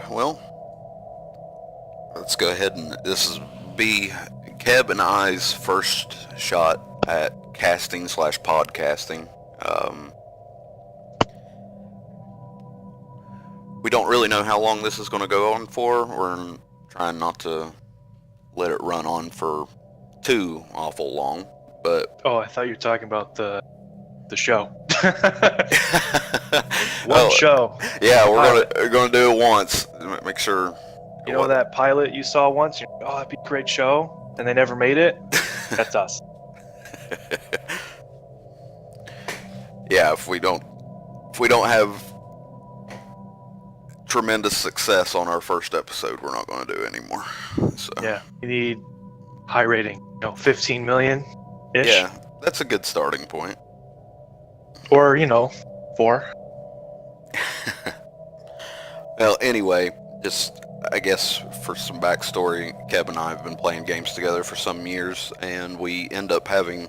Well, let's go ahead and this is be Keb and I's first shot at casting slash podcasting. We don't really know how long this is going to go on for. We're trying not to let it run on for too awful long, but Oh, I thought you were talking about the show. One well, show. yeah, Pilot. we're gonna do it once. Make sure. You know that pilot you saw once? You're like, oh, that'd be a great show, and they never made it? That's us. Yeah, if we don't have tremendous success on our first episode, we're not going to do it anymore. So Yeah, you need high rating. 15 million-ish. yeah, that's a good starting point. Or, 4. Well, anyway, just I guess for some backstory, Kev and I have been playing games together for some years, and we end up having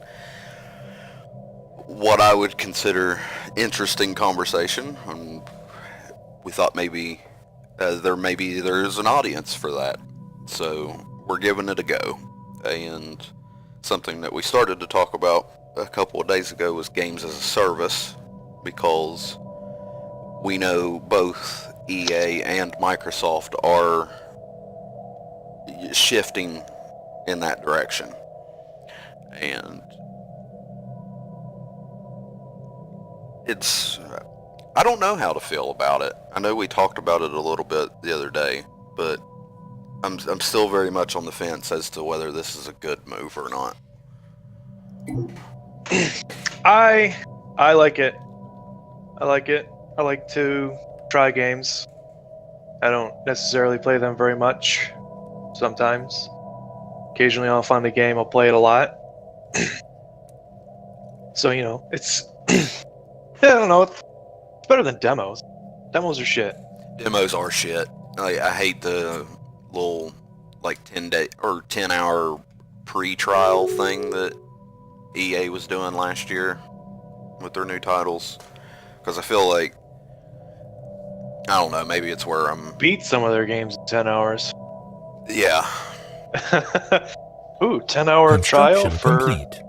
what I would consider interesting conversation, and we thought maybe there's an audience for that, so we're giving it a go. And something that we started to talk about a couple of days ago was games as a service, because we know both EA and Microsoft are shifting in that direction. And I don't know how to feel about it. I know we talked about it a little bit the other day, but I'm still very much on the fence as to whether this is a good move or not. I like it. I like it. I like to try games. I don't necessarily play them very much. Sometimes. Occasionally I'll find a game, I'll play it a lot. So, it's... I don't know, it's better than demos. Demos are shit. Demos are shit. I hate the little 10-day or 10-hour pre-trial thing that EA was doing last year with their new titles, because I feel like, I don't know, maybe it's where I'm Beat some of their games in 10 hours. Yeah. Ooh, 10-hour trial for... complete.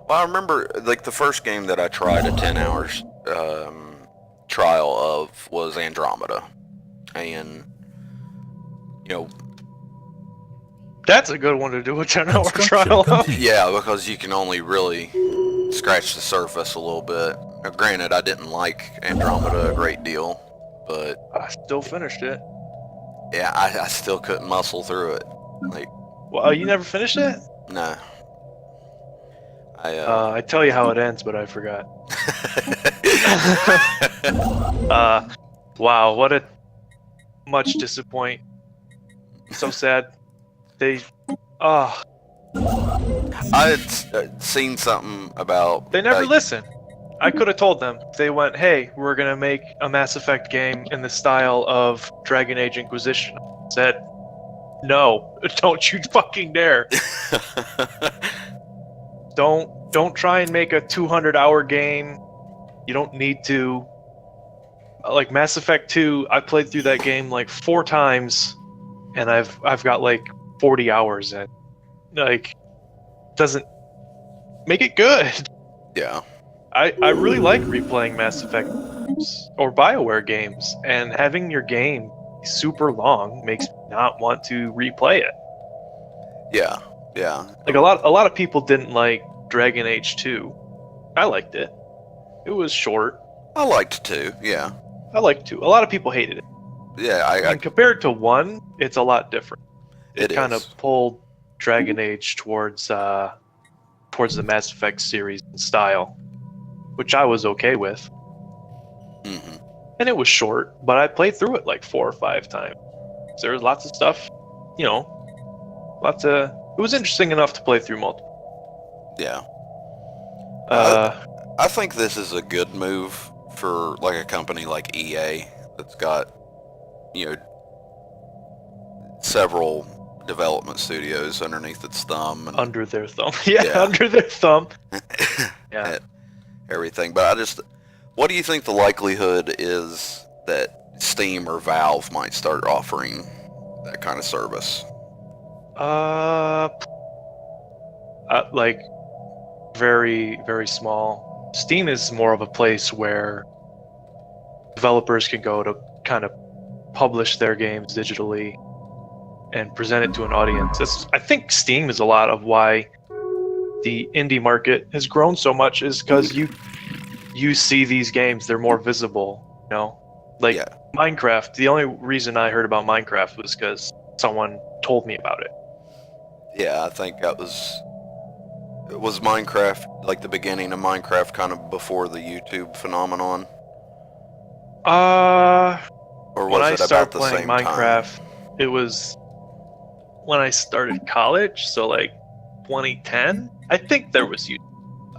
Well, I remember the first game that I tried a 10 hours trial of was Andromeda, and That's a good one to do a 10-hour Construction trial of. complete. yeah, because you can only really scratch the surface a little bit. Now, granted, I didn't like Andromeda a great deal, but I still finished it. yeah, I still couldn't muscle through it. Well, you never finished it? No. I tell you how it ends, but I forgot. Wow, what a much disappoint. So sad. They I had seen something about... They never listen. I could have told them. They went, hey, we're going to make a Mass Effect game in the style of Dragon Age Inquisition. I said, no, don't you fucking dare. Don't try and make a 200-hour game. You don't need to. Like Mass Effect 2, I played through that game 4 times, and I've got 40 hours in. Doesn't make it good. Yeah. I really like replaying Mass Effect games or BioWare games, and having your game super long makes me not want to replay it. Yeah. A lot of people didn't like Dragon Age 2. I liked it. It was short. I liked 2, yeah. I liked 2. A lot of people hated it. Yeah, And compared to 1, it's a lot different. It kind is. of pulled Dragon Age towards the Mass Effect series and style, which I was okay with. Mm-hmm. And it was short, but I played through it 4 or 5 times. There was lots of stuff, it was interesting enough to play through multiple. Yeah. Uh, I think this is a good move for a company like EA that's got, several development studios underneath its thumb. And, under their thumb. Yeah, under their thumb. Yeah. everything. But what do you think the likelihood is that Steam or Valve might start offering that kind of service? Like very, very small. Steam is more of a place where developers can go to kind of publish their games digitally and present it to an audience. I think Steam is a lot of why the indie market has grown so much, is because you see these games, they're more visible, you know? Like Yeah. Minecraft, the only reason I heard about Minecraft was because someone told me about it. Yeah, I think that was Minecraft, like the beginning of Minecraft, kind of before the YouTube phenomenon, or When was I it about started the playing same time? Minecraft, it was when I started college, so like 2010. I think there was YouTube.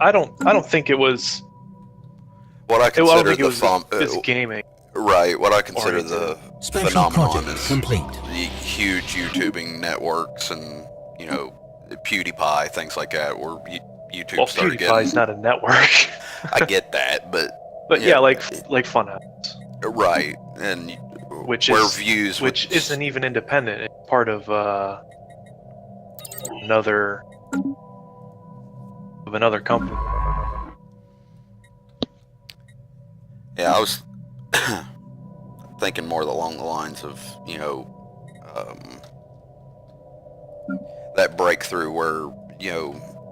I don't think it was. What I I don't consider think it the was as gaming. right, what I consider oriented. the Special phenomenon project is complete. the huge YouTubing networks and PewDiePie, things like that, where YouTube Well, started PewDiePie's getting. not a network. I get that, but But yeah, like Funhouse, right, and which where is views which would, isn't even independent. It's part of another company. Yeah, I was thinking more along the lines of that breakthrough where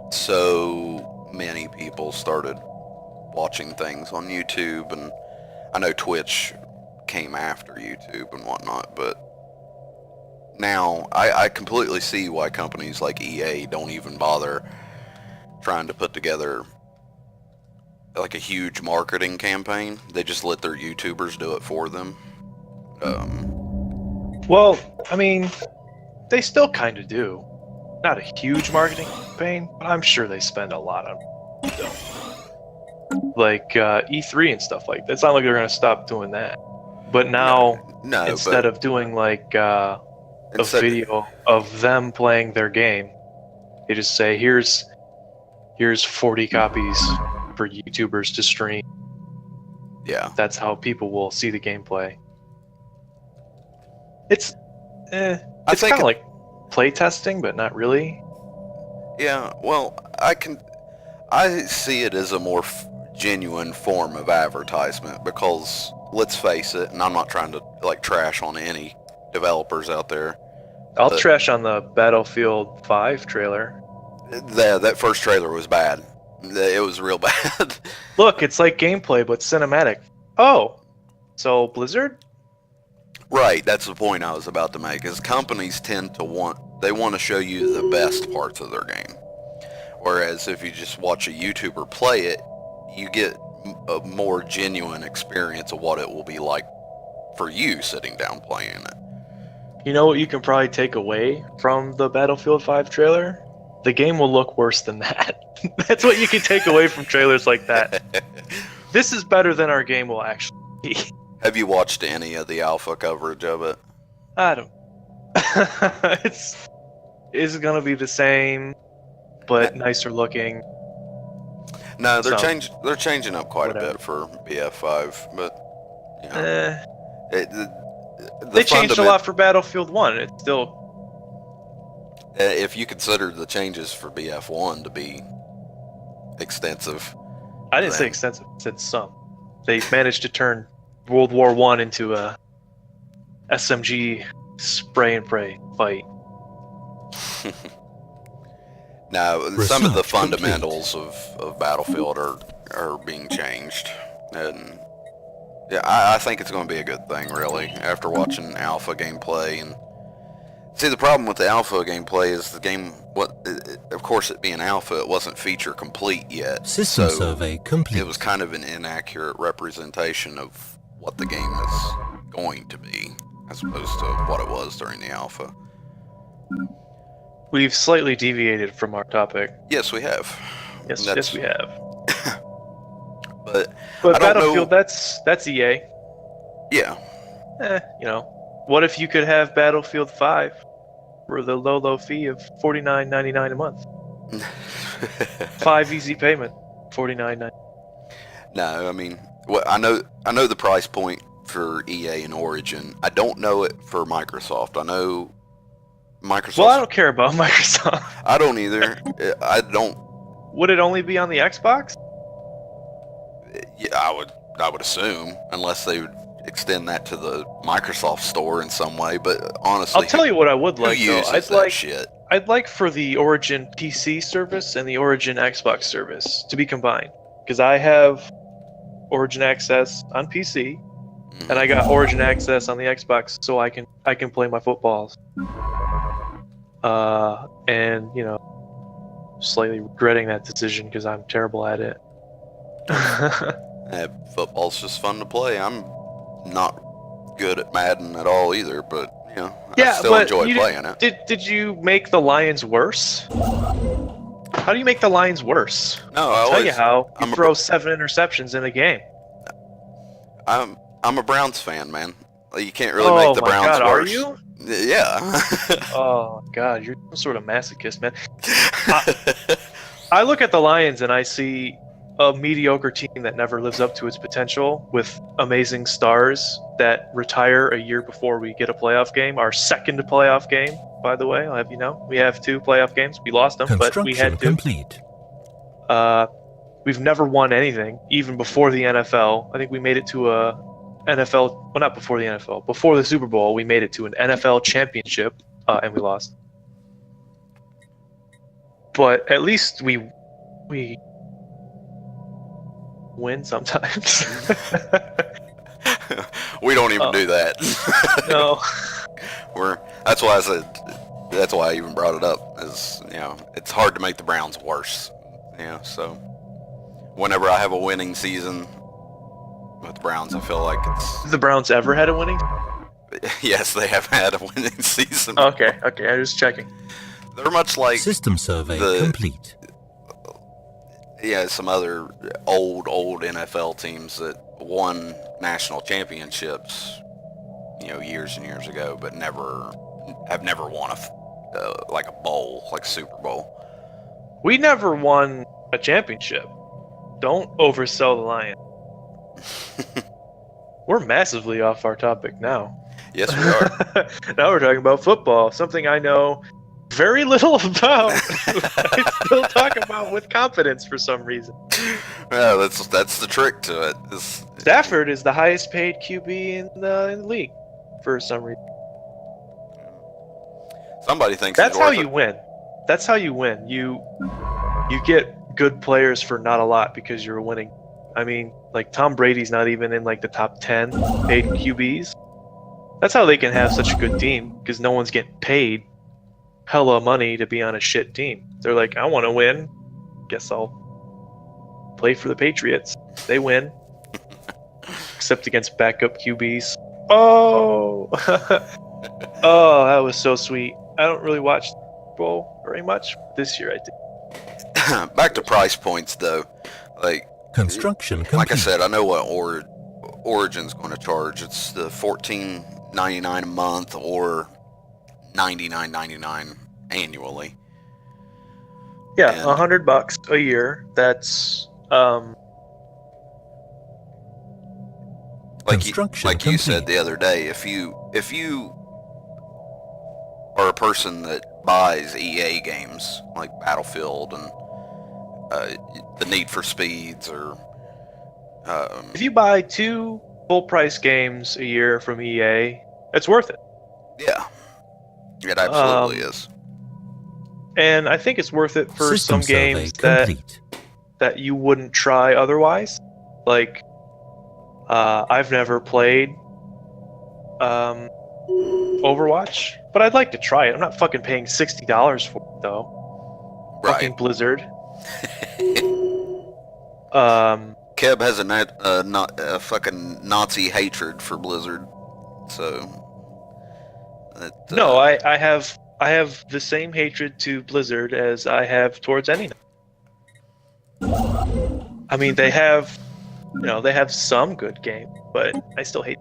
so many people started watching things on YouTube, and I know Twitch came after YouTube and whatnot, but now I completely see why companies like EA don't even bother trying to put together like a huge marketing campaign. They just let their YouTubers do it for them. Well, I mean, they still kind of do. Not a huge marketing campaign, but I'm sure they spend a lot on like E3 and stuff like that. It's not like they're going to stop doing that. But now, no, instead but of doing like a instead- video of them playing their game, they just say, here's 40 copies for YouTubers to stream. yeah, That's how people will see the gameplay. It's kind of like play testing, but not really. Yeah, well, I see it as a more genuine form of advertisement, because let's face it, and I'm not trying to like trash on any developers out there. I'll trash on the Battlefield 5 trailer. That first trailer was bad. It was real bad. Look, it's like gameplay, but cinematic. Oh, so Blizzard? Right, that's the point I was about to make, is companies tend to want to show you the best parts of their game. Whereas if you just watch a YouTuber play it, you get a more genuine experience of what it will be like for you sitting down playing it. You know what you can probably take away from the Battlefield 5 trailer? The game will look worse than that. That's what you can take away from trailers like that. This is better than our game will actually be. Have you watched any of the alpha coverage of it? I don't. It's gonna be the same, but nicer looking. No, they're changing up quite a bit for BF5, but they changed a lot for Battlefield 1. It's still. If you consider the changes for BF1 to be extensive. I didn't say extensive. I said some. They managed to turn World War I into a SMG spray and pray fight. Now, some of the fundamentals of Battlefield are being changed, and yeah, I think it's going to be a good thing, really, after watching alpha gameplay. And see, the problem with the alpha gameplay is the game. Of course, it being alpha, it wasn't feature complete yet. System survey complete. It was kind of an inaccurate representation of what the game is going to be, as opposed to what it was during the alpha. We've slightly deviated from our topic. Yes, we have. Yes, we have. But Battlefield, that's EA. Yeah. What if you could have Battlefield 5 for the low fee of $49.99 a month? 5 easy payment, $49.99. No, I mean, well, I know the price point for EA and Origin. I don't know it for Microsoft. I know Microsoft. Well, I don't care about Microsoft. I don't either. I don't. Would it only be on the Xbox? Yeah, I would assume, unless they would extend that to the Microsoft store in some way. But honestly, I'll tell you what I would who like though. uses that shit? I'd like for the Origin PC service and the Origin Xbox service to be combined, because I have Origin Access on PC Mhm. and I got Origin Access on the Xbox, so I can play my footballs. And you know, slightly regretting that decision because I'm terrible at it. Football's just fun to play. I'm not good at Madden at all either, but you know, I still but enjoy playing it. Did you make the Lions worse? How do you make the Lions worse? No, I'll tell you how. You I'm a throw 7 interceptions in a game. I'm a Browns fan, man. You can't really make the Browns God, worse. Are you? Yeah. Oh God, you're some sort of masochist, man. I look at the Lions and I see a mediocre team that never lives up to its potential, with amazing stars that retire a year before we get a playoff game. Our second playoff game, by the way, I'll have you know. We have 2 playoff games. We lost them, but we had 2. Complete. We've never won anything, even before the NFL. I think we made it to a NFL, well, not before the NFL, before the Super Bowl, we made it to an NFL championship, and we lost. But at least we win sometimes. We don't even do that. No. That's why I said. That's why I even brought it up. Is you know, it's hard to make the Browns worse. You know, so whenever I have a winning season with the Browns, I feel like it's. Have the Browns ever had a winning? Yes, they have had a winning season. Okay, I'm just checking. They're much like System survey complete. Yeah, some other old NFL teams that won national championships, you know, years and years ago, but have never won like a bowl, like Super Bowl. We never won a championship. Don't oversell the Lions. We're massively off our topic now. Yes, we are. Now we're talking about football, something I know very little about. I still talk about with confidence for some reason. Yeah, that's the trick to it. Stafford is the highest paid QB in the league for some reason. Somebody thinks that's how you win. That's how you win. You get good players for not a lot because you're winning. I mean, like Tom Brady's not even in like the top 10 paid QBs. That's how they can have such a good team, because no one's getting paid hella money to be on a shit team. They're like, I want to win. Guess I'll play for the Patriots. They win. Except against backup QBs. Oh! Oh, that was so sweet. I don't really watch Super Bowl very much. This year I did. Back to price points, though. Like Construction complete. Like I said, I know what Origin's going to charge. It's the $14.99 a month or $99.99 annually. Yeah, And $100 a year. That's like you said the other day, if you are a person that buys EA games like Battlefield and the Need for Speeds, or if you buy 2 full price games a year from EA, it's worth it. Yeah, it absolutely is. And I think it's worth it for System some games survey that you wouldn't try otherwise. Like, I've never played Overwatch, but I'd like to try it. I'm not fucking paying $60 for it, though. Right. Fucking Blizzard. Keb has a fucking Nazi hatred for Blizzard, so. No, I have the same hatred to Blizzard as I have towards any. I mean, they have some good games, but I still hate.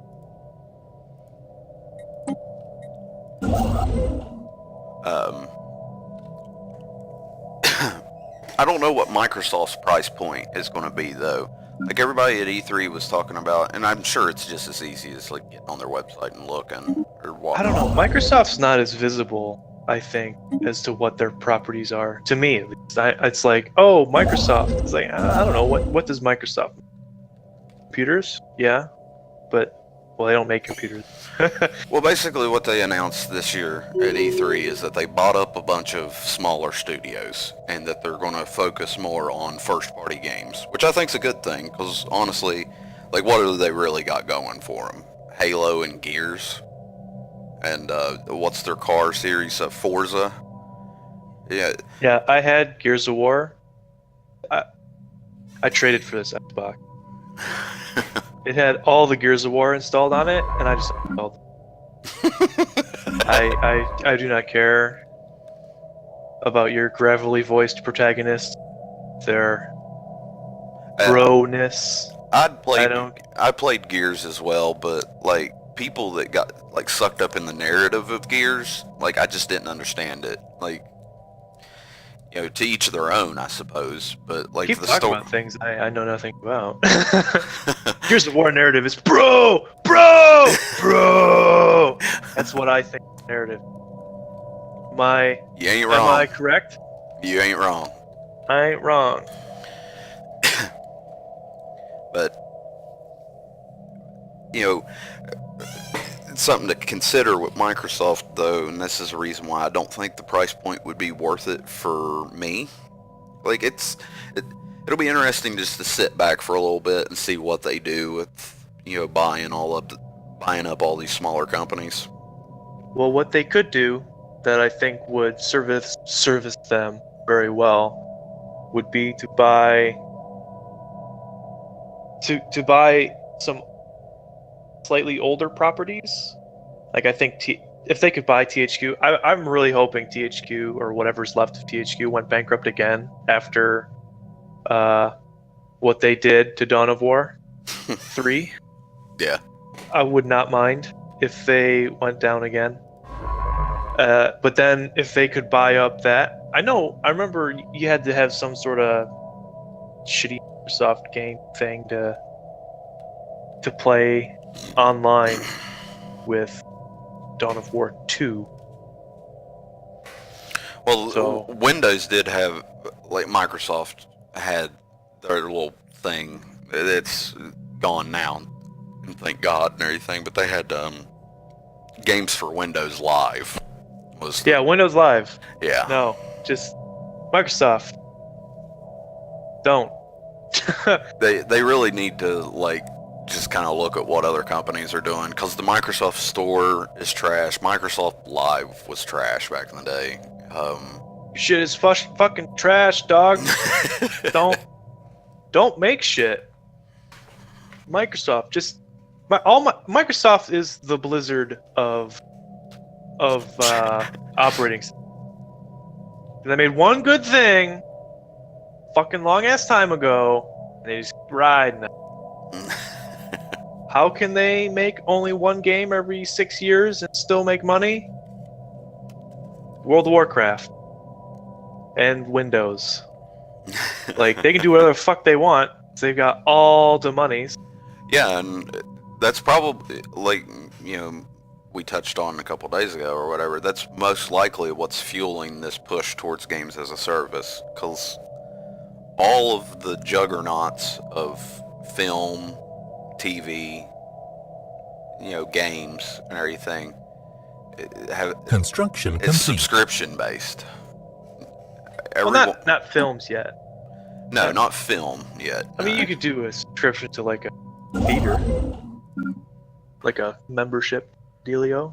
I don't know what Microsoft's price point is going to be, though. Like everybody at E3 was talking about, and I'm sure it's just as easy as like getting on their website and looking or I don't know. whatnot. Microsoft's not as visible, I think, as to what their properties are. To me, at least. It's like, oh, Microsoft. It's like, I don't know. What does Microsoft? Computers? Yeah, but well, they don't make computers. Well, basically what they announced this year at E3 is that they bought up a bunch of smaller studios and that they're going to focus more on first-party games, which I think is a good thing because honestly, like what do they really got going for them? Halo and Gears, and what's their car series? Forza. Yeah, Yeah, I had Gears of War. I traded for this Xbox. It had all the Gears of War installed on it, and I just installed it. I do not care about your gravelly voiced protagonists. Their bro-ness. I played Gears as well, but like people that got like sucked up in the narrative of Gears, like I just didn't understand it. Like, you know, to each their own, I suppose. But like Keep the talking story, about things I know nothing about. Gears of War narrative is bro. That's what I think the narrative. you ain't Am wrong. I correct? You ain't wrong. I ain't wrong. But you know, it's something to consider with Microsoft though, and this is the reason why I don't think the price point would be worth it for me. Like it'll be interesting just to sit back for a little bit and see what they do with, you know, buying up all these smaller companies. Well, what they could do that I think would service them very well would be to buy some slightly older properties. Like I think if they could buy THQ, I'm really hoping THQ or whatever's left of THQ went bankrupt again after what they did to Dawn of War 3. Yeah. I would not mind if they went down again. But then if they could buy up that, I remember you had to have some sort of shitty Microsoft game thing to play online with Dawn of War 2. Well, So- Windows did have, like Microsoft had their little thing. It's gone now, thank God and everything. But they had games for Windows Live. Yeah, Windows Live. Yeah. No, just Microsoft. Don't. They really need to like just kind of look at what other companies are doing, because the Microsoft Store is trash. Microsoft Live was trash back in the day. Shit is fucking trash, dog. Don't make shit. Microsoft Microsoft is the Blizzard of operating systems. They made one good thing fucking long ass time ago, and they just keep riding it. How can they make only one game every 6 years and still make money? World of Warcraft and Windows. Like, they can do whatever the fuck they want. They've got all the monies. Yeah, and that's probably, like, you know, we touched on a couple days ago or whatever, that's most likely what's fueling this push towards games as a service, because all of the juggernauts of film, TV, you know, games and everything Construction it's complete. subscription based. Well, not films yet. No, not film yet. I mean, no. you could do a subscription to like a theater, like a membership dealio.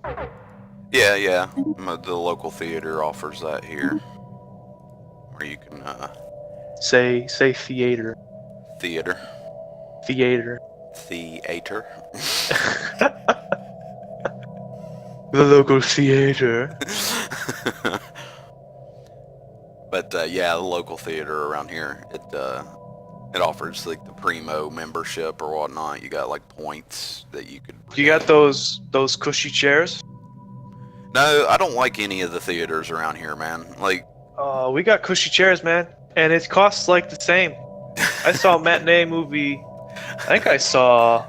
Yeah. The local theater offers that here, where you can Say theater. theater. The local theater. But yeah, the local theater around here, it offers like the Primo membership or whatnot. You got like points that you could. You got those cushy chairs? No, I don't like any of the theaters around here, man. Like, We got cushy chairs, man, and it costs like the same. I saw a matinee movie I think I saw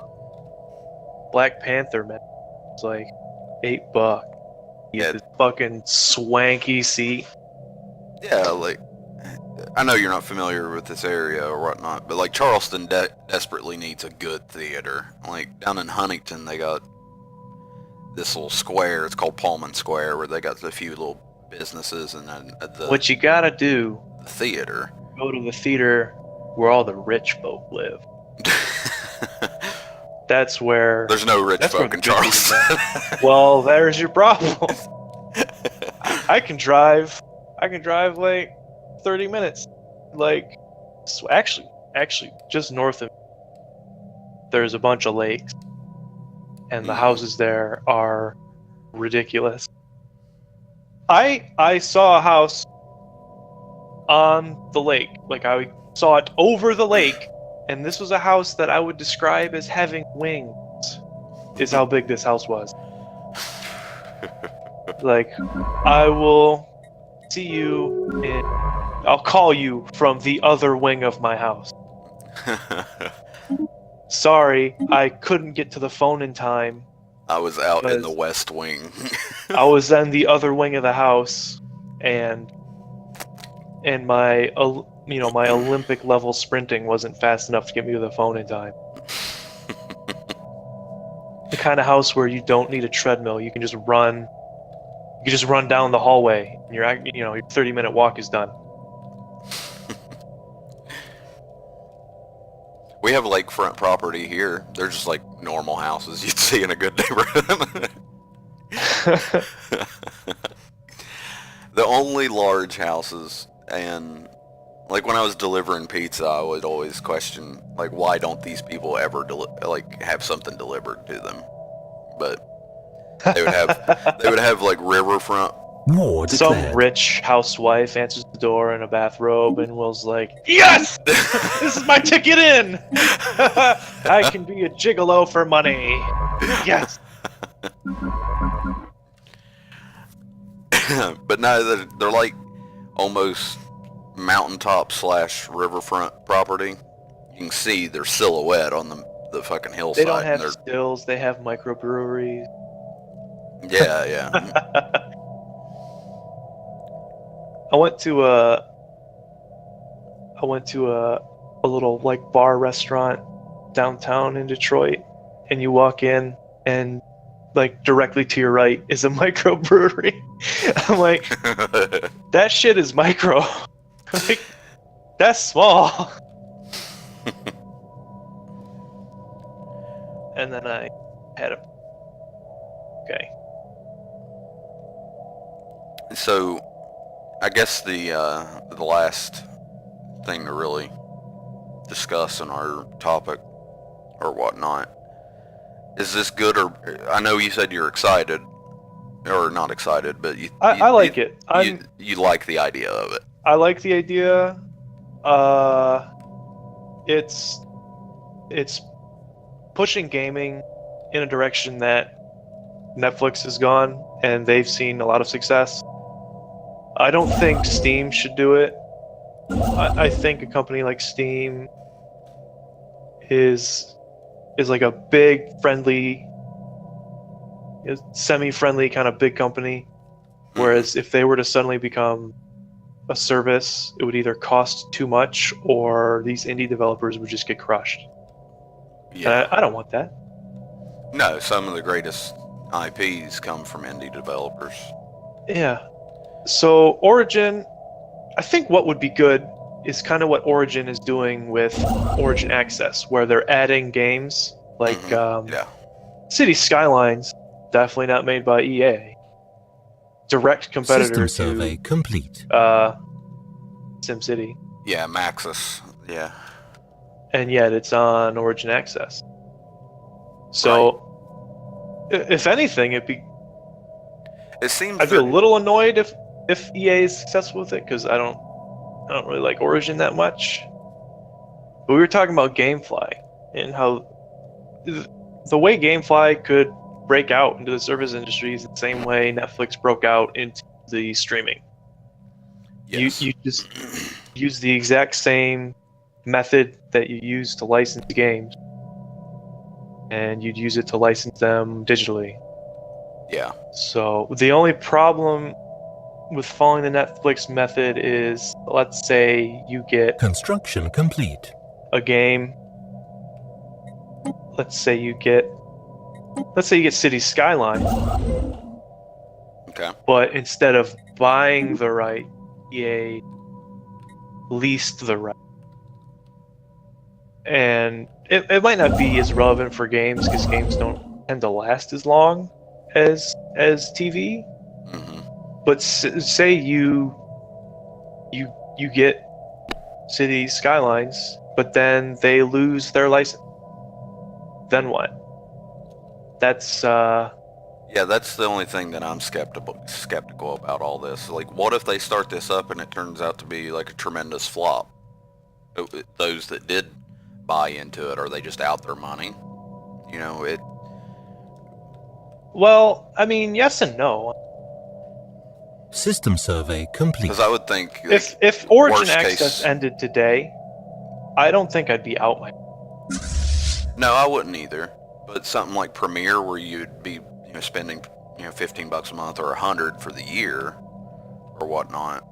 Black Panther, man. It was like $8. You Yeah. get this fucking swanky seat. Yeah, like, I know you're not familiar with this area or whatnot, but like Charleston desperately needs a good theater. Like down in Huntington, they got this little square. It's called Pullman Square, where they got a few little businesses and then What you gotta do, the theater. go to the theater where all the rich folk live. That's where. There's no rich That's where folk in the good people Charleston. Well, there's your problem. I can drive like 30 minutes. Like, actually, just north of. There's a bunch of lakes, and the houses there are ridiculous. I saw a house on the lake. Like, I saw it over the lake, and this was a house that I would describe as having wings. Is how big this house was. Like, I will see you in. I'll call you from the other wing of my house. Sorry, I couldn't get to the phone in time. I was out in the West Wing. I was in the other wing of the house, and my my Olympic level sprinting wasn't fast enough to get me to the phone in time. The kind of house where you don't need a treadmill. You can just run. You can just run down the hallway, and your 30-minute walk is done. We have lakefront property here. They're just like normal houses you'd see in a good neighborhood. The only large houses, and like when I was delivering pizza, I would always question, like, why don't these people ever have something delivered to them? But they would have like riverfront. War Some declared. rich housewife answers the door in a bathrobe, and Will's like, "Yes, this is my ticket in. I can be a gigolo for money. Yes." But no, they're like almost mountaintop / riverfront property. You can see their silhouette on the fucking hillside. They don't have stills. They have microbreweries. Yeah, yeah. I went to a little like bar restaurant downtown in Detroit, and you walk in, and like directly to your right is a microbrewery. I'm like, that shit is micro. Like, that's small. And then I had a. Okay. So, I guess the last thing to really discuss in our topic or whatnot is this good or I know you said you're excited or not excited, but I like it. You like the idea of it. I like the idea. It's pushing gaming in a direction that Netflix has gone, and they've seen a lot of success. I don't think Steam should do it. I think a company like Steam is like a big, friendly, semi-friendly kind of big company. Whereas if they were to suddenly become a service, it would either cost too much or these indie developers would just get crushed. Yeah. I don't want that. No, some of the greatest IPs come from indie developers. Yeah. So Origin, I think what would be good is kind of what Origin is doing with Origin Access, where they're adding games like City Skylines, definitely not made by EA. Direct competitor System survey complete. SimCity. Yeah, Maxis. Yeah. And yet it's on Origin Access. So, if anything, it seems I'd be a little annoyed if EA is successful with it, because I don't really like Origin that much. But we were talking about GameFly and how the way GameFly could break out into the service industry is the same way Netflix broke out into the streaming. Yes. You just use the exact same method that you use to license games, and you'd use it to license them digitally. Yeah. So the only problem with following the Netflix method is, let's say you get Construction complete. a game. Let's say you get City Skyline, Okay. but instead of buying the right, EA leased the right. And it might not be as relevant for games because games don't tend to last as long as TV. Hmm. But say you get City Skylines, but then they lose their license. Then what? That's Yeah, that's the only thing that I'm skeptical about all this. Like, what if they start this up and it turns out to be like a tremendous flop? Those that did buy into it, are they just out their money? You know, it. well, I mean, yes and no. System survey complete. Because I would think If Origin worst Access case- ended today, I don't think I'd be out my. No, I wouldn't either. But something like Premiere, where you'd be, spending, $15 a month or $100 for the year, or whatnot.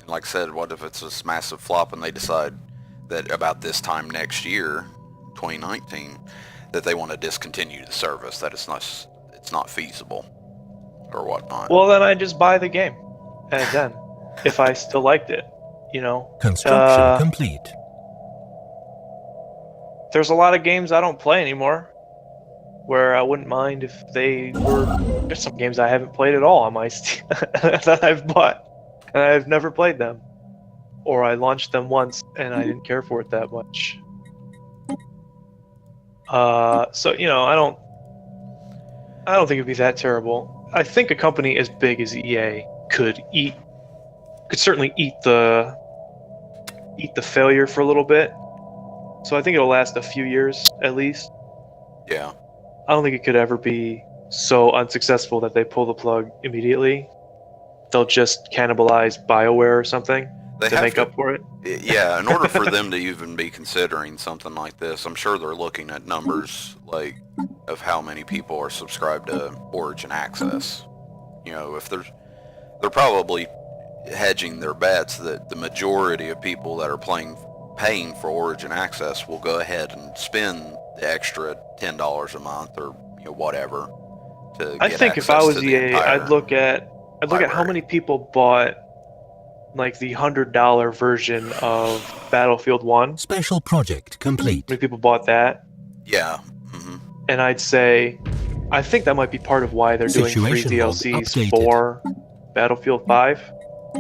And like I said, what if it's this massive flop and they decide that about this time next year, 2019, that they want to discontinue the service, that it's not feasible, or whatnot. Well, then I just buy the game, and then if I still liked it, Construction complete. there's a lot of games I don't play anymore where I wouldn't mind if they were. There's some games I haven't played at all on my Steam that I've bought, and I've never played them, or I launched them once and I didn't care for it that much. So I don't think it'd be that terrible. I think a company as big as EA could certainly eat the failure for a little bit. So I think it'll last a few years at least. Yeah. I don't think it could ever be so unsuccessful that they pull the plug immediately. They'll just cannibalize BioWare or something They to have make to- up for it. Yeah, in order for them to even be considering something like this, I'm sure they're looking at numbers like of how many people are subscribed to Origin Access. If they're probably hedging their bets that the majority of people that are paying for Origin Access will go ahead and spend the extra $10 a month or whatever to I get think if I access was to the EA, entire I'd look at how library. many people bought like the $100 version of Battlefield 1. Special project complete. How many people bought that? Yeah. Hmm. And I'd say, I think that might be part of why they're doing free Situation log DLCs updated. for Battlefield 5.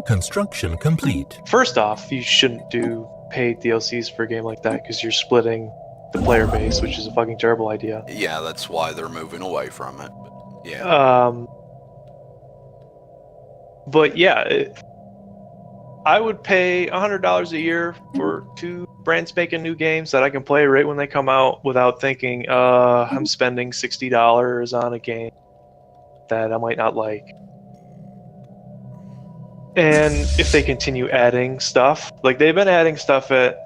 Construction complete. First off, you shouldn't do paid DLCs for a game like that because you're splitting the player base, which is a fucking terrible idea. Yeah, that's why they're moving away from it. But yeah. But yeah, I would pay $100 a year for 2 brand spanking new games that I can play right when they come out without thinking, I'm spending $60 on a game that I might not like. And if they continue adding stuff, like they've been adding stuff at,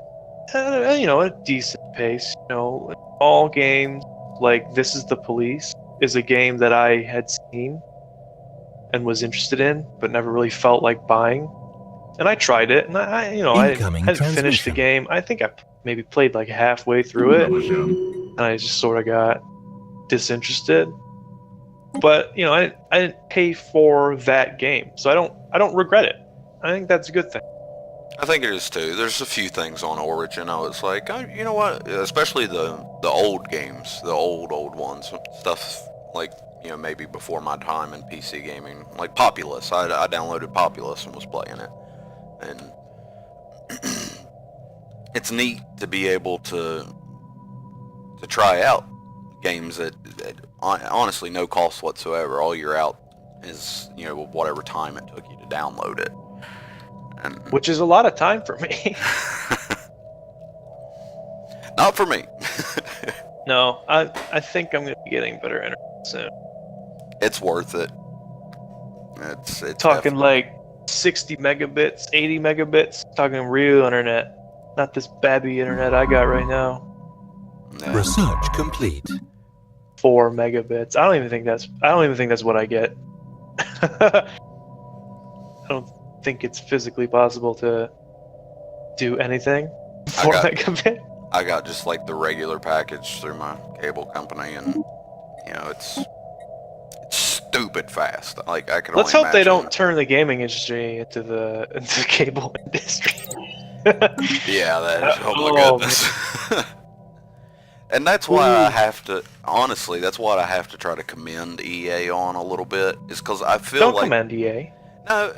a decent pace. All games like This Is the Police is a game that I had seen and was interested in, but never really felt like buying. And I tried it, and I Incoming hadn't finished the transmission. game. I think I maybe played like halfway through it, and I just sort of got disinterested. But I didn't pay for that game, so I don't regret it. I think that's a good thing. I think it is too. There's a few things on Origin I was like, you know what? Especially the old games, the old ones, stuff like maybe before my time in PC gaming, like Populous. I downloaded Populous and was playing it, and it's neat to be able to try out games at honestly no cost whatsoever. All you're out is whatever time it took you to download it. And Which is a lot of time for me. not for me. No, I think I'm going to be getting better internet soon. It's worth it. It's Talking like 60 megabits, 80 megabits. Talking real internet, not this babby internet I got right now. yeah. Research complete. 4 megabits. I don't even think that's what I get. I don't think it's physically possible to do anything 4 megabit. I got just like the regular package through my cable company, and it's stupid fast. Like I can. Let's only hope they imagine. don't turn the gaming industry into the cable industry. Yeah, that is. Oh my goodness. And that's why I have to, honestly, that's what I have to try to commend EA on a little bit, is because I feel Don't like... commend EA. No,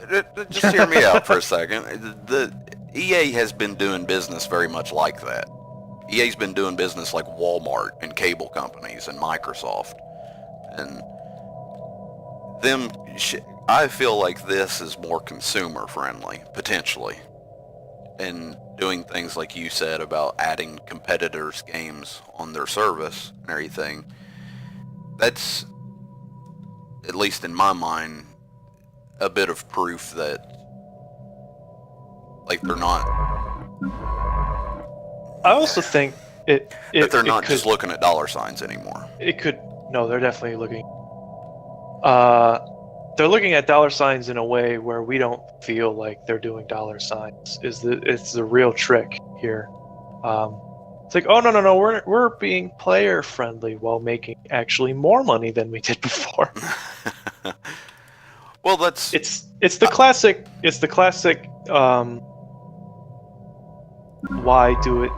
just hear me out for a second. The EA has been doing business very much like that. EA's been doing business like Walmart and cable companies and Microsoft. And I feel like this is more consumer friendly, potentially. And doing things like you said about adding competitors' games on their service and everything, that's, at least in my mind, a bit of proof that, like, they're not... I also think that they're not just looking at dollar signs anymore. No, they're definitely looking... they're looking at dollar signs in a way where we don't feel like they're doing dollar signs. It's the real trick here. It's like, oh no, we're being player friendly while making actually more money than we did before. Well, that's it's the classic. Why do it?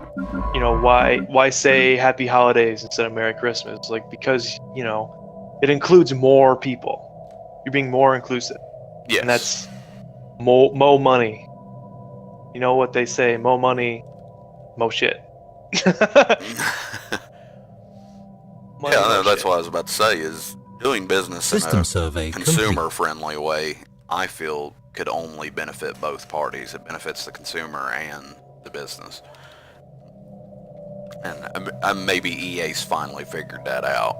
Why say Happy Holidays instead of Merry Christmas? Like, because it includes more people. You're being more inclusive. Yes. And that's mo money. You know what they say, mo money, mo shit. Money, yeah, that's what I was about to say, is doing business System in a survey consumer-friendly way, I feel, could only benefit both parties. It benefits the consumer and the business. And maybe EA's finally figured that out.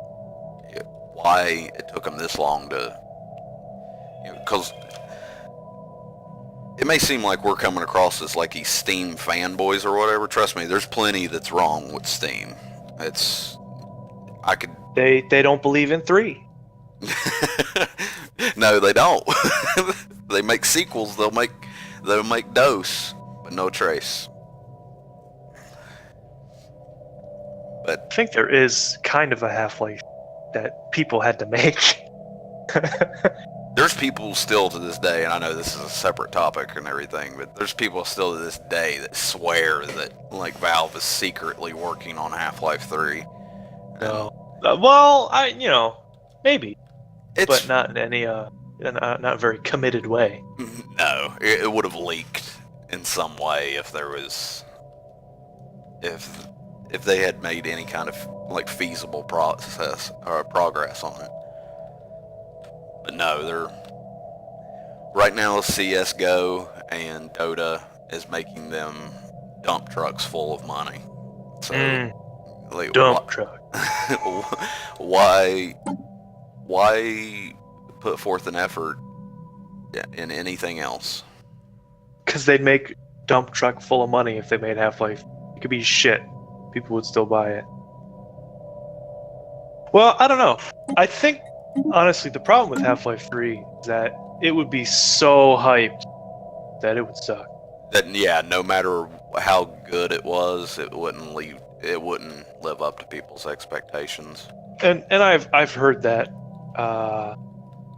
Why it took them this long to... Because it may seem like we're coming across as like these Steam fanboys or whatever. Trust me, there's plenty that's wrong with Steam. They don't believe in 3. No, they don't. They make sequels. They'll make Dose, but no Trace. But I think there is kind of a Half-Life that people had to make. There's people still to this day, and I know this is a separate topic and everything, but there's people still to this day that swear that like Valve is secretly working on Half-Life 3. No. Well, maybe, but not in any not a very committed way. No, it would have leaked in some way if there was, if they had made any kind of like feasible process or progress on it. But no, right now CS:GO and Dota is making them dump trucks full of money. So, like, dump truck. Why put forth an effort in anything else? Because they'd make dump truck full of money if they made Half-Life. It could be shit. People would still buy it. Well, I don't know. I think, honestly, the problem with Half-Life 3 is that it would be so hyped that it would suck. Yeah, no matter how good it was, it wouldn't live up to people's expectations. And I've heard that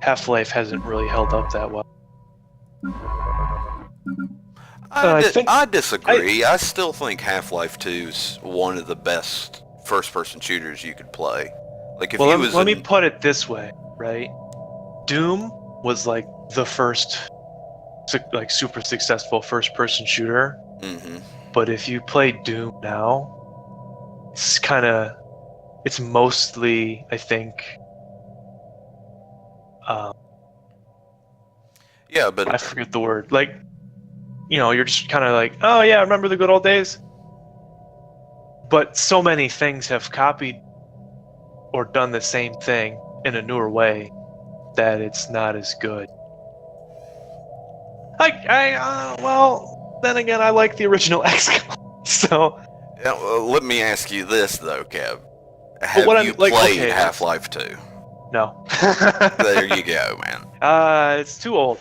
Half-Life hasn't really held up that well. I disagree. I still think Half-Life 2 is one of the best first-person shooters you could play. Like, if let me put it this way, right? Doom was like the first, like, super successful first-person shooter. Mm-hmm. But if you play Doom now, it's mostly, I think. Yeah, but I forget the word. Like, you're just kind of like, oh yeah, remember the good old days? But so many things have copied or done the same thing in a newer way that it's not as good. Well, then again, I like the original XCOM, so... Yeah, well, let me ask you this, though, Kev. Have what you I'm like, played okay, Half-Life 2? no. There you go, man. It's too old.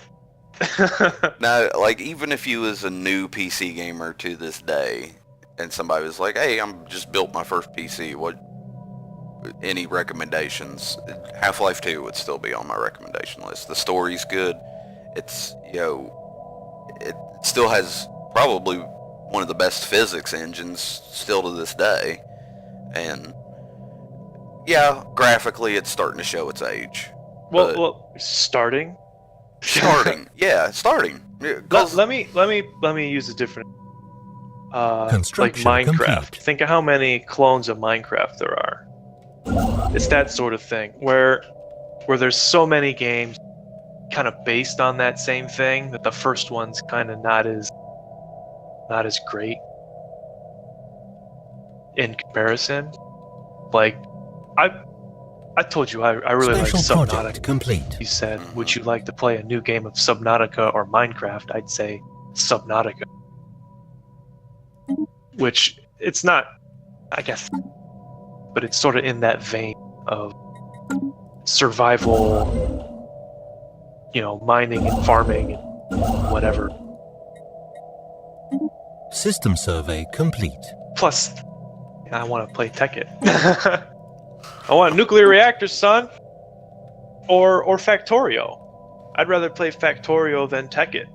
Now, like, even if you was a new PC gamer to this day, and somebody was like, "Hey, I'm just built my first PC. Any recommendations?" Half-Life 2 would still be on my recommendation list. The story's good. It's, it still has probably one of the best physics engines still to this day. And yeah, graphically it's starting to show its age. Well, starting. Starting. Let me use a different. Like Construction Minecraft. complete. Think of how many clones of Minecraft there are. It's that sort of thing where there's so many games kind of based on that same thing that the first one's kind of not as great in comparison. Like I told you I really like Special project Subnautica. complete. You said, would you like to play a new game of Subnautica or Minecraft? I'd say Subnautica. Which it's not, I guess, but it's sort of in that vein of survival, mining and farming and whatever. System survey complete. Plus, I want to play Tekkit. I want nuclear reactors, son. Or Factorio. I'd rather play Factorio than Tekkit.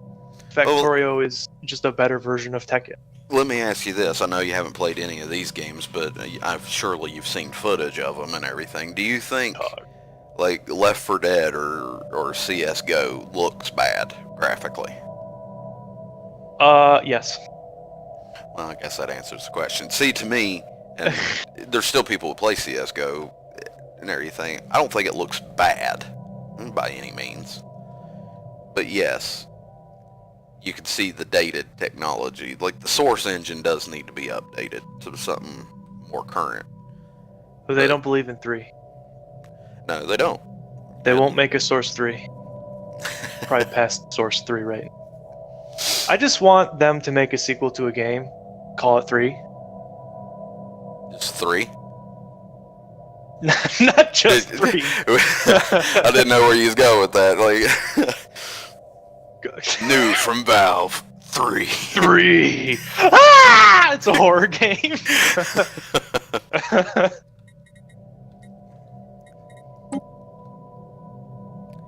Factorio is just a better version of Tekkit. Let me ask you this. I know you haven't played any of these games, but surely you've seen footage of them and everything. Do you think, like, Left 4 Dead or CSGO looks bad graphically? Yes. Well, I guess that answers the question. See, to me, and there's still people who play CSGO and everything, I don't think it looks bad by any means. But yes, you can see the dated technology. Like, the source engine does need to be updated to something more current. But they don't believe in 3. No, they don't. They won't make a Source 3. Probably past Source 3, right? I just want them to make a sequel to a game. Call it 3. It's 3? Not just 3. I didn't know where you was going with that. Like, new from Valve, 3. 3. Ah! It's a horror game.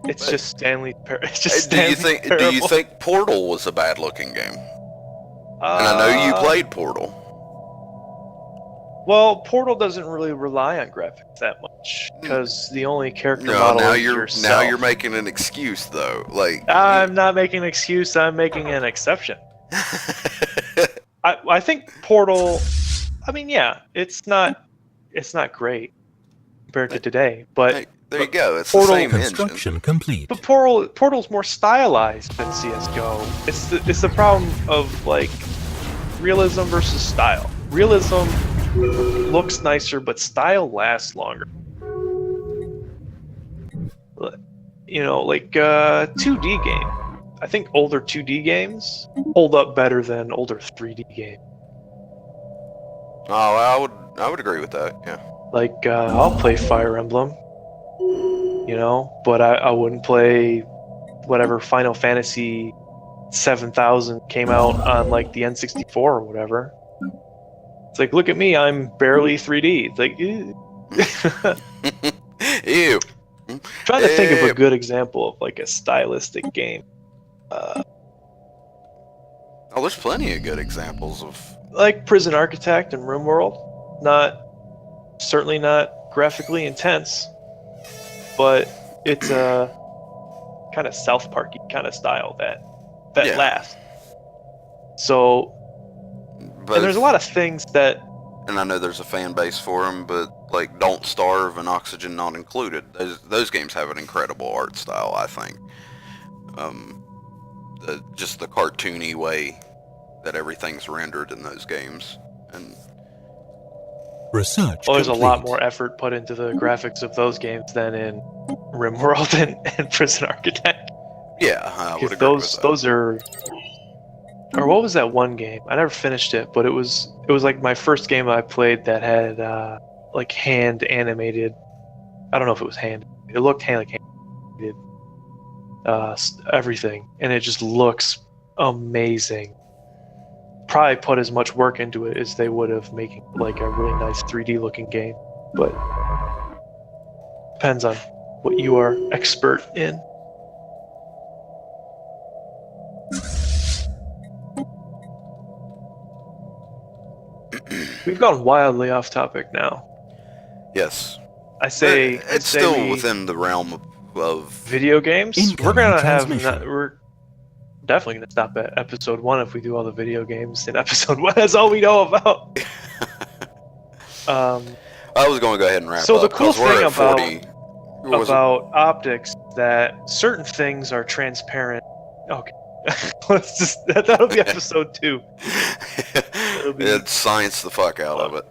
It's just Stanley. It's just do you think? Parable. Do you think Portal was a bad-looking game? And I know you played Portal. Well, Portal doesn't really rely on graphics that much because the only character model now is you're yourself. now you're making an excuse though. Like, I'm not making an excuse. I'm making an exception. I think Portal. I mean, yeah, it's not great compared to today, but. Hey, there you go. It's Portal the same Construction engine. complete. But Portal's more stylized than CS:GO. It's the problem of like realism versus style. Realism looks nicer, but style lasts longer. Like 2D game. I think older 2D games hold up better than older 3D games. Oh, I would agree with that. Yeah. Like I'll play Fire Emblem. But I wouldn't play whatever Final Fantasy 7000 came out on like the N64 or whatever. It's like, look at me, I'm barely 3D. It's like, ew. Ew. Trying to think of a good example of like a stylistic game. Oh, there's plenty of good examples of. Like Prison Architect and RimWorld. Certainly not graphically intense, but it's a kind of South Parky kind of style that lasts. So, and there's a lot of things that. And I know there's a fan base for them, but like Don't Starve and Oxygen Not Included, those games have an incredible art style, I think. Just the cartoony way that everything's rendered in those games, and. Research. Well, there's complete. a lot more effort put into the graphics of those games than in RimWorld and Prison Architect. Yeah, I would agree those with that. those are. Or what was that one game? I never finished it, but it was like my first game I played that had like hand animated. I don't know if it was hand. It looked hand animated. Everything, and it just looks amazing. Probably put as much work into it as they would have making like a really nice 3D looking game, but depends on what you are expert in. We've gone wildly off topic now. Yes. I say It's still within the realm of video games. Incoming We're gonna transmission. we're definitely gonna stop at episode 1 if we do all the video games in episode 1. That's all we know about. I was going to go ahead and wrap So up. the cool 'cause we're thing at 40. about optics is that certain things are transparent. Okay, let's just that'll be episode 2. be- It's science the fuck out of it.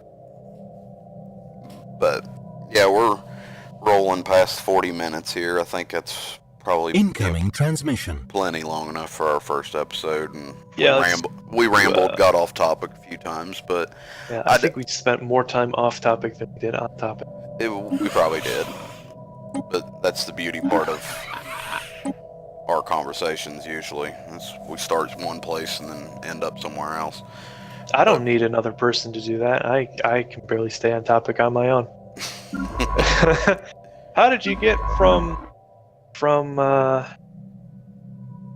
But yeah, we're rolling past 40 minutes here. I think that's probably Incoming transmission. plenty long enough for our first episode. And Yeah, we rambled, got off topic a few times, but Yeah, I think we spent more time off topic than we did on topic. we probably did. But that's the beauty part of our conversations usually. We start one place and then end up somewhere else. I don't need another person to do that. I can barely stay on topic on my own. How did you get from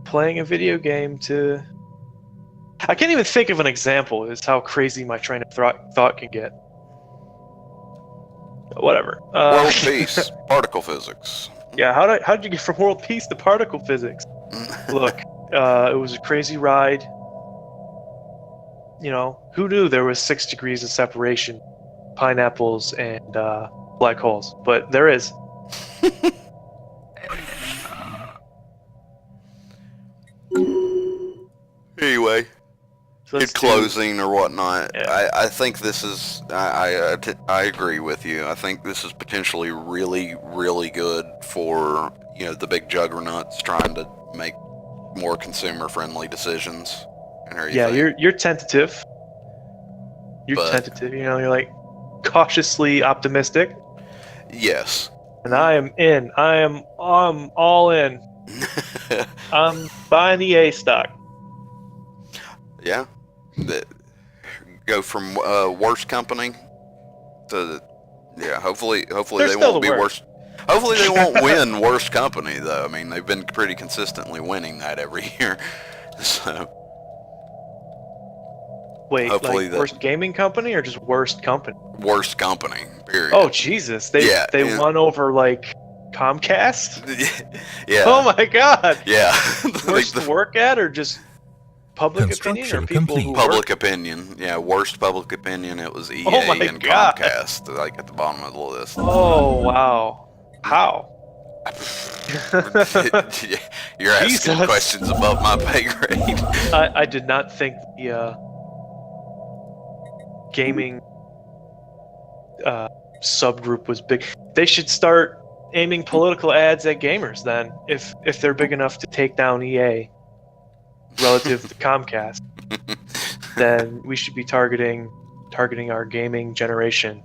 playing a video game to... I can't even think of an example. Is how crazy my train of thought can get. Whatever. World peace, particle physics. Yeah, how did you get from world peace to particle physics? Look, it was a crazy ride. You know, who knew there was 6 degrees of separation, pineapples and black holes? But there is. Anyway, So in let's do- closing or whatnot, Yeah. I think this is, I agree with you. I think this is potentially really, really good for, you know, the big juggernauts trying to make more consumer-friendly decisions and everything. Yeah, you're tentative. You're But- tentative. You know, you're like cautiously optimistic, Yes. and I am in. I'm all in. I'm buying EA stock. Yeah. Go from worst company to, yeah, hopefully They're they still won't the be worst. worst. Hopefully they won't win worst company though. I mean, they've been pretty consistently winning that every year. So Wait, hopefully like that- worst gaming company or just worst company? worst company, period. Oh Jesus, they Yeah. won over like Comcast. Yeah. Oh my God. Yeah. Worst The to work at or just public opinion or Construction people who complete. public work? opinion. Yeah, worst public opinion. It was EA Oh my and God. Comcast, like at the bottom of the list. Oh wow. How? You're asking Jesus. questions above my pay grade. I did not think the gaming subgroup was big. They should start aiming political ads at gamers then, if they're big enough to take down EA relative to Comcast. Then we should be targeting our gaming generation.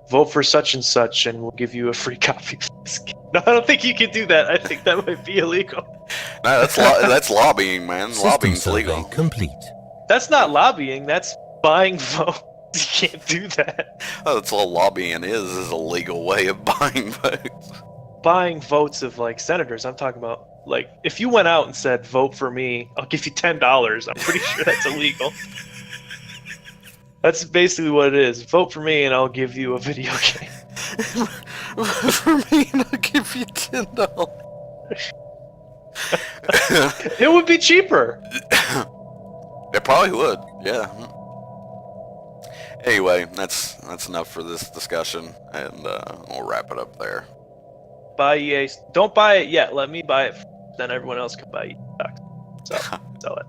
Vote for such and such, and we'll give you a free copy of this game. No, I don't think you can do that. I think that might be illegal. No, that's lobbying, man. System Lobbying's survey legal. complete. That's not lobbying. That's buying votes. You can't do that. Oh, that's all lobbying is a legal way of buying votes. Buying votes of like senators. I'm talking about like if you went out and said vote for me, I'll give you $10. I'm pretty sure that's illegal. That's basically what it is. Vote for me and I'll give you a video game. For me, and I'll give you $10. It would be cheaper. It probably would, yeah. Anyway, that's enough for this discussion, and we'll wrap it up there. Buy EA. Don't buy it yet. Let me buy it. Then everyone else can buy EA stock. So sell it.